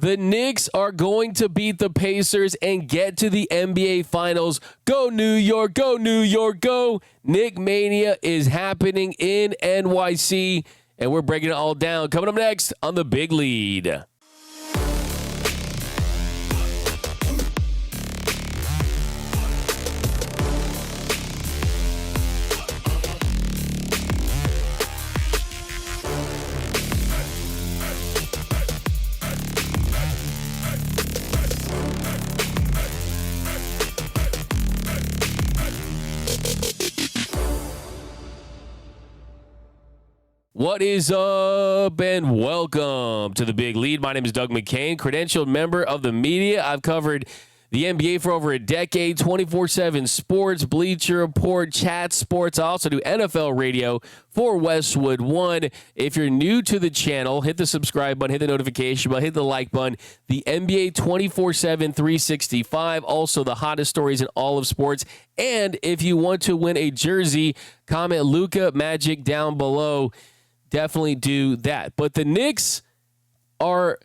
The Knicks are going to beat the Pacers and get to the NBA Finals. Go New York, go New York, go. Knick Mania is happening in NYC, and we're breaking it all down. Coming up next on The Big Lead. What is up, and welcome to The Big Lead. My name is Doug McKain, credentialed member of the media. I've covered the NBA for over a decade, 24/7 sports, Bleacher Report, chat sports. I also do NFL radio for Westwood One. If you're new to the channel, hit the subscribe button, hit the notification button, hit the like button. The NBA 24/7, 365, also the hottest stories in all of sports. And if you want to win a jersey, comment Luka Magic down below. Definitely do that. But the Knicks are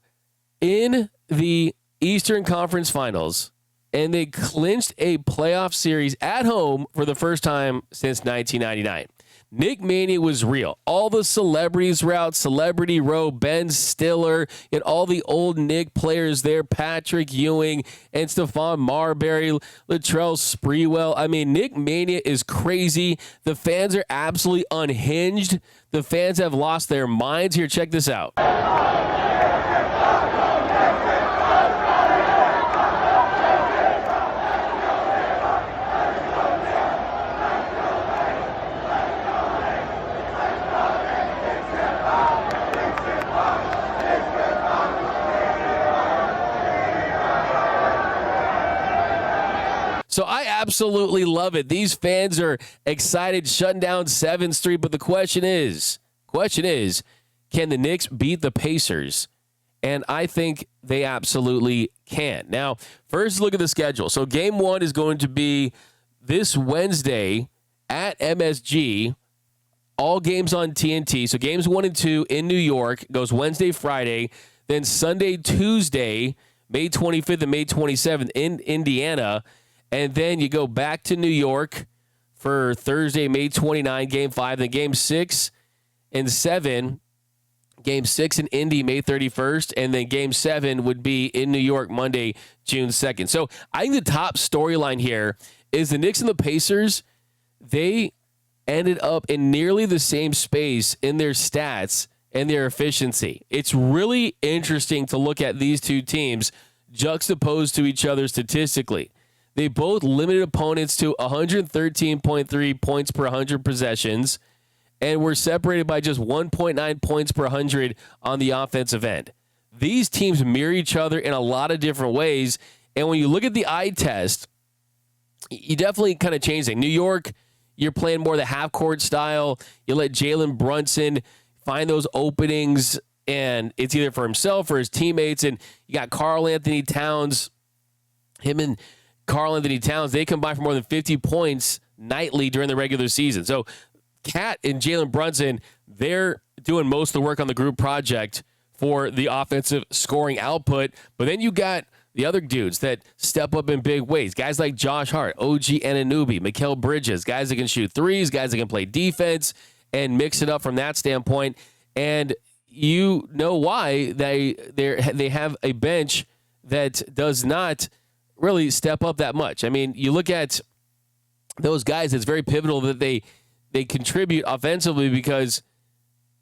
in the Eastern Conference Finals, and they clinched a playoff series at home for the first time since 1999. Knick Mania was real. All the celebrities were out. Celebrity Row, Ben Stiller, and all the old Knick players there, Patrick Ewing and Stephon Marbury, Latrell Sprewell. I mean, Knick Mania is crazy. The fans are absolutely unhinged. The fans have lost their minds. Here, check this out. So I absolutely love it. These fans are excited, shutting down 7th Street. But the question is, can the Knicks beat the Pacers? And I think they absolutely can. Now, first look at the schedule. So game 1 is going to be this Wednesday at MSG. All games on TNT. So games 1 and 2 in New York goes Wednesday, Friday. Then Sunday, Tuesday, May 25th and May 27th in Indiana. And then you go back to New York for Thursday, May 29, Game 5. Then Game 6 and 7, Game 6 in Indy, May 31st. And then Game 7 would be in New York, Monday, June 2nd. So I think the top storyline here is the Knicks and the Pacers. They ended up in nearly the same space in their stats and their efficiency. It's really interesting to look at these two teams juxtaposed to each other statistically. They both limited opponents to 113.3 points per 100 possessions and were separated by just 1.9 points per 100 on the offensive end. These teams mirror each other in a lot of different ways, and when you look at the eye test, you definitely kind of change things. New York, you're playing more the half-court style. You let Jalen Brunson find those openings, and it's either for himself or his teammates, and you got Karl Anthony Towns, Karl Anthony Towns, they combine for more than 50 points nightly during the regular season. So Cat and Jalen Brunson, they're doing most of the work on the group project for the offensive scoring output. But then you got the other dudes that step up in big ways. Guys like Josh Hart, OG Anunoby, Mikal Bridges, guys that can shoot threes, guys that can play defense and mix it up from that standpoint. And you know why they have a bench that does not really step up that much. I mean, you look at those guys, it's very pivotal that they contribute offensively because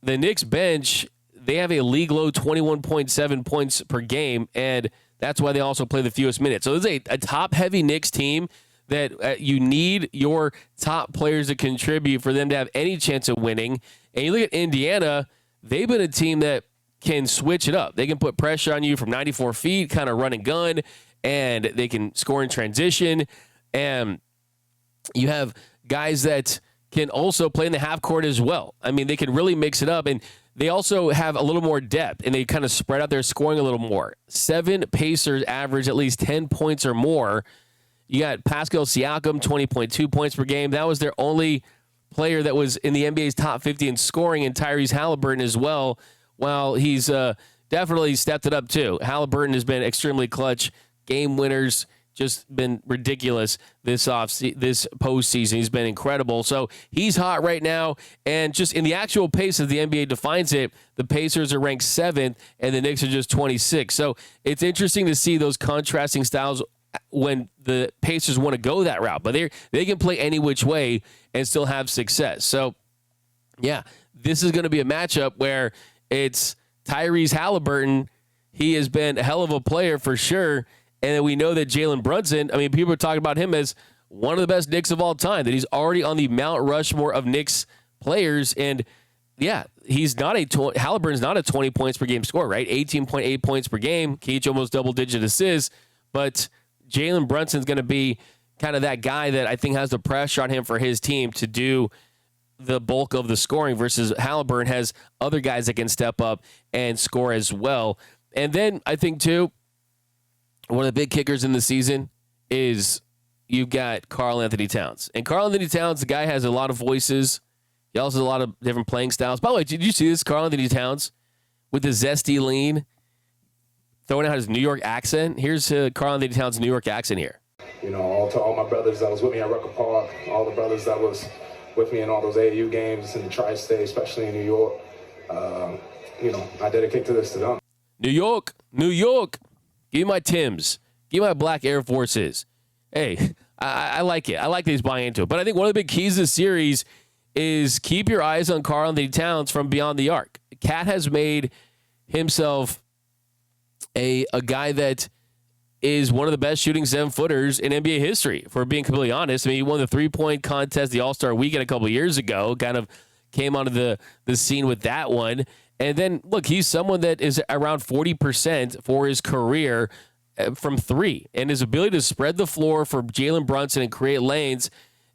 the Knicks bench, they have a league low 21.7 points per game, and that's why they also play the fewest minutes. So this is a top-heavy Knicks team that you need your top players to contribute for them to have any chance of winning. And you look at Indiana, they've been a team that can switch it up. They can put pressure on you from 94 feet, kind of run and gun, and they can score in transition. And you have guys that can also play in the half court as well. I mean, they can really mix it up. And they also have a little more depth, and they kind of spread out their scoring a little more. 7 Pacers average at least 10 points or more. You got Pascal Siakam, 20.2 points per game. That was their only player that was in the NBA's top 50 in scoring, and Tyrese Halliburton as well, while he's definitely stepped it up too. Halliburton has been extremely clutch, game winners, just been ridiculous this postseason. He's been incredible. So he's hot right now. And just in the actual pace as the NBA defines it, the Pacers are ranked 7th and the Knicks are just 26th. So it's interesting to see those contrasting styles when the Pacers want to go that route. But they can play any which way and still have success. So, yeah, this is going to be a matchup where it's Tyrese Halliburton. He has been a hell of a player for sure. And then we know that Jalen Brunson, I mean, people are talking about him as one of the best Knicks of all time, that he's already on the Mount Rushmore of Knicks players. And, yeah, Halliburton's not a 20 points per game scorer, right? 18.8 points per game, can each almost double-digit assists. But Jalen Brunson's going to be kind of that guy that I think has the pressure on him for his team to do the bulk of the scoring versus Halliburton has other guys that can step up and score as well. And then I think, too, one of the big kickers in the season is you've got Karl-Anthony Towns. And Karl-Anthony Towns, the guy has a lot of voices. He also has a lot of different playing styles. By the way, did you see this? Karl-Anthony Towns with the zesty lean, throwing out his New York accent. Here's Karl-Anthony Towns' New York accent here. You know, to all my brothers that was with me at Rucker Park, all the brothers that was with me in all those AAU games in the tri-state, especially in New York, you know, I dedicate this to them. New York, New York. Give me my Timbs. Give me my black Air Forces. Hey, I like it. I like that he's buying into it. But I think one of the big keys of the series is keep your eyes on Karl-Anthony Towns from beyond the arc. Cat has made himself a guy that is one of the best shooting 7-footers in NBA history, for being completely honest. I mean, he won the three-point contest, the All-Star Weekend a couple of years ago, kind of came onto the scene with that one. And then, look, he's someone that is around 40% for his career from three. And his ability to spread the floor for Jalen Brunson and create lanes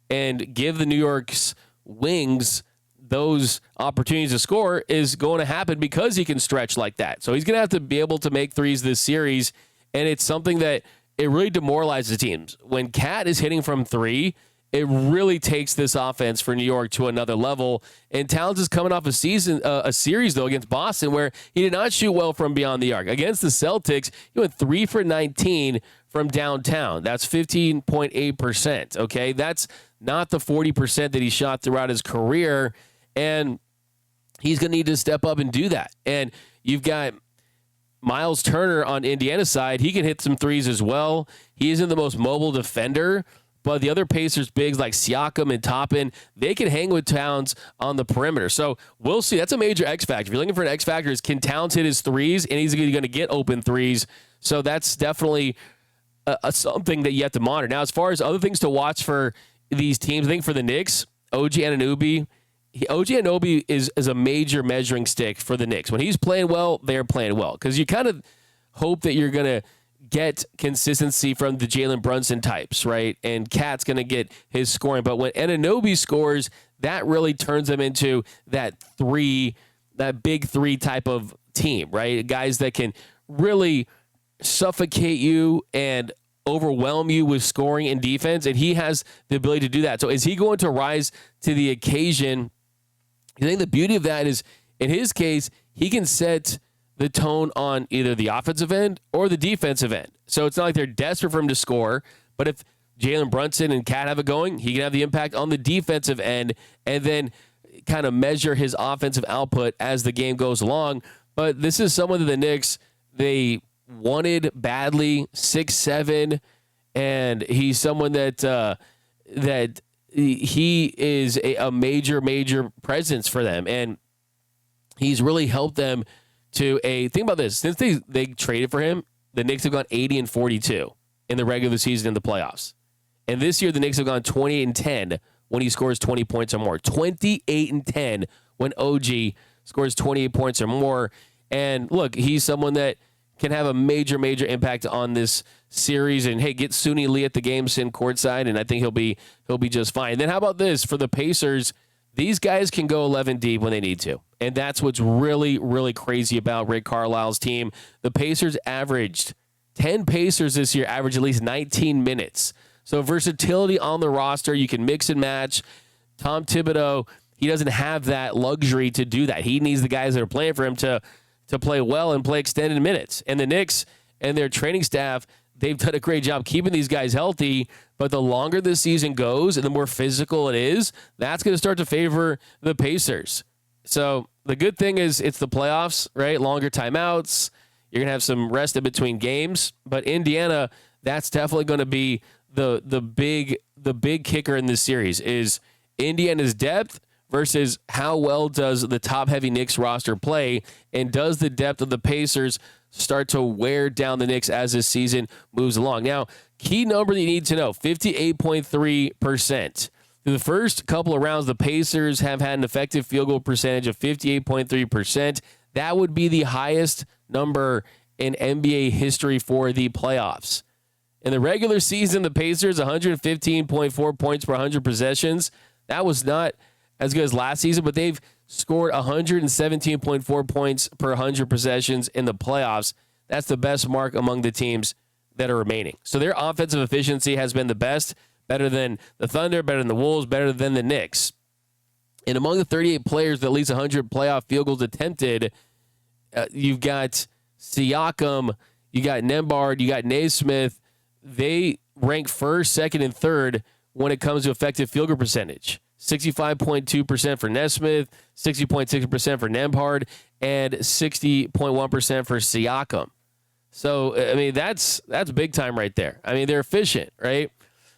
and give the New York's wings those opportunities to score is going to happen because he can stretch like that. So he's going to have to be able to make threes this series, and it's something that it really demoralizes teams. When Cat is hitting from three, it really takes this offense for New York to another level. And Towns is coming off a series, though, against Boston where he did not shoot well from beyond the arc. Against the Celtics, he went 3 for 19 from downtown. That's 15.8%, okay? That's not the 40% that he shot throughout his career, and he's going to need to step up and do that. And you've got Miles Turner on Indiana's side. He can hit some threes as well. He isn't the most mobile defender, but the other Pacers bigs like Siakam and Toppin, they can hang with Towns on the perimeter. So we'll see. That's a major X factor. If you're looking for an X factor, is can Towns hit his threes, and he's going to get open threes. So that's definitely something that you have to monitor. Now, as far as other things to watch for these teams, I think for the Knicks, OG Anunoby is a major measuring stick for the Knicks. When he's playing well, they're playing well, because you kind of hope that you're going to get consistency from the Jalen Brunson types, right? And Cat's going to get his scoring. But when Anunoby scores, that really turns them into that big three type of team, right? Guys that can really suffocate you and overwhelm you with scoring and defense, and he has the ability to do that. So is he going to rise to the occasion? I think the beauty of that is, in his case, he can set the tone on either the offensive end or the defensive end. So it's not like they're desperate for him to score, but if Jalen Brunson and Cat have it going, he can have the impact on the defensive end and then kind of measure his offensive output as the game goes along. But this is someone that the Knicks, they wanted badly, 6'7", and he's someone that he is a major presence for them, and he's really helped them to think about this. Since they traded for him, the Knicks have gone 80-42 in the regular season in the playoffs. And this year, the Knicks have gone 28-10 when he scores 20 points or more. 28-10 when OG scores 28 points or more. And look, he's someone that can have a major impact on this series. And hey, get Suni Lee at the game, send courtside, and I think he'll be just fine. And then how about this for the Pacers? These guys can go 11 deep when they need to. And that's what's really crazy about Rick Carlisle's team. The Pacers averaged 10 Pacers this year, average at least 19 minutes. So versatility on the roster, you can mix and match. Tom Thibodeau, he doesn't have that luxury to do that. He needs the guys that are playing for him to to play well and play extended minutes. And the Knicks and their training staff, they've done a great job keeping these guys healthy, but the longer the season goes and the more physical it is, that's going to start to favor the Pacers. So the good thing is it's the playoffs, right? Longer timeouts. You're going to have some rest in between games. But Indiana, that's definitely going to be the big kicker in this series is Indiana's depth versus how well does the top-heavy Knicks roster play, and does the depth of the Pacers start to wear down the Knicks as this season moves along. Now, key number that you need to know, 58.3%. Through the first couple of rounds, the Pacers have had an effective field goal percentage of 58.3%. That would be the highest number in NBA history for the playoffs. In the regular season, the Pacers, 115.4 points per 100 possessions. That was not as good as last season, but they've scored 117.4 points per 100 possessions in the playoffs. That's the best mark among the teams that are remaining. So their offensive efficiency has been the best, better than the Thunder, better than the Wolves, better than the Knicks. And among the 38 players with at least 100 playoff field goals attempted, you've got Siakam, you got Nembhard, you got Naismith. They rank first, second, and third when it comes to effective field goal percentage. 65.2% for Nesmith, 60.6% for Nembhard, and 60.1% for Siakam. So, I mean, that's big time right there. I mean, they're efficient, right?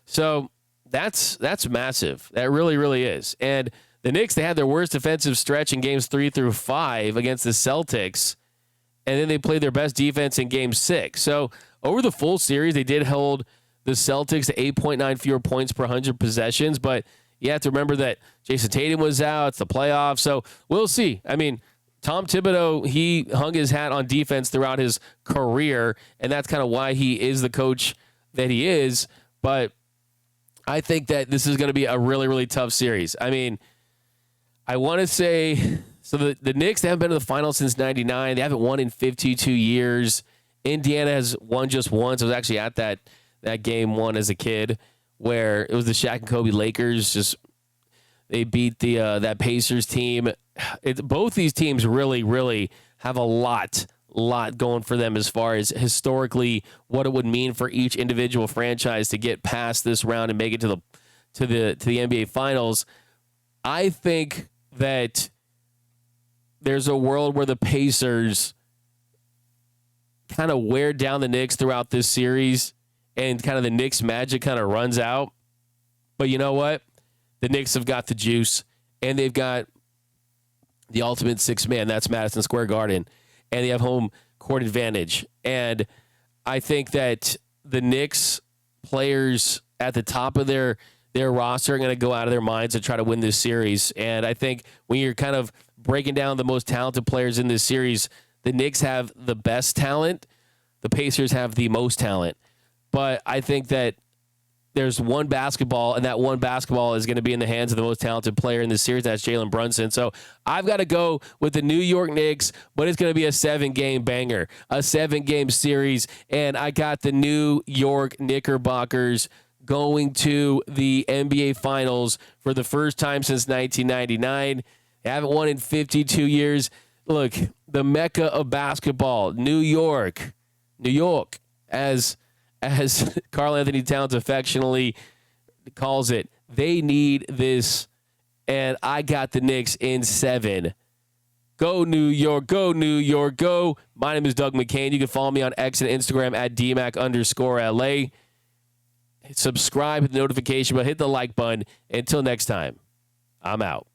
So that's massive. That really, really is. And the Knicks, they had their worst defensive stretch in games 3 through 5 against the Celtics, and then they played their best defense in game 6. So over the full series, they did hold the Celtics to 8.9 fewer points per 100 possessions, but you have to remember that Jason Tatum was out. It's the playoffs, so we'll see. I mean, Tom Thibodeau, he hung his hat on defense throughout his career, and that's kind of why he is the coach that he is. But I think that this is going to be a really, really tough series. I mean, I want to say, so the Knicks, they haven't been to the finals since 99. They haven't won in 52 years. Indiana has won just once. I was actually at that game one as a kid where it was the Shaq and Kobe Lakers. Just they beat that Pacers team. Both these teams really, really have a lot going for them as far as historically what it would mean for each individual franchise to get past this round and make it to the NBA Finals. I think that there's a world where the Pacers kind of wear down the Knicks throughout this series and kind of the Knicks magic kind of runs out. But you know what? The Knicks have got the juice, and they've got the ultimate six man. That's Madison Square Garden, and they have home court advantage. And I think that the Knicks players at the top of their roster are going to go out of their minds to try to win this series. And I think when you're kind of breaking down the most talented players in this series, the Knicks have the best talent. The Pacers have the most talent. But I think that there's one basketball, and that one basketball is going to be in the hands of the most talented player in this series. That's Jalen Brunson. So I've got to go with the New York Knicks, but it's going to be a 7-game banger, a 7-game series. And I got the New York Knickerbockers going to the NBA Finals for the first time since 1999. They haven't won in 52 years. Look, the Mecca of basketball, New York, as Karl Anthony Towns affectionately calls it. They need this, and I got the Knicks in 7. Go New York, go New York, go. My name is Doug McKain. You can follow me on X and Instagram at DMAC_LA. Subscribe, hit the notification bell, hit the like button. Until next time, I'm out.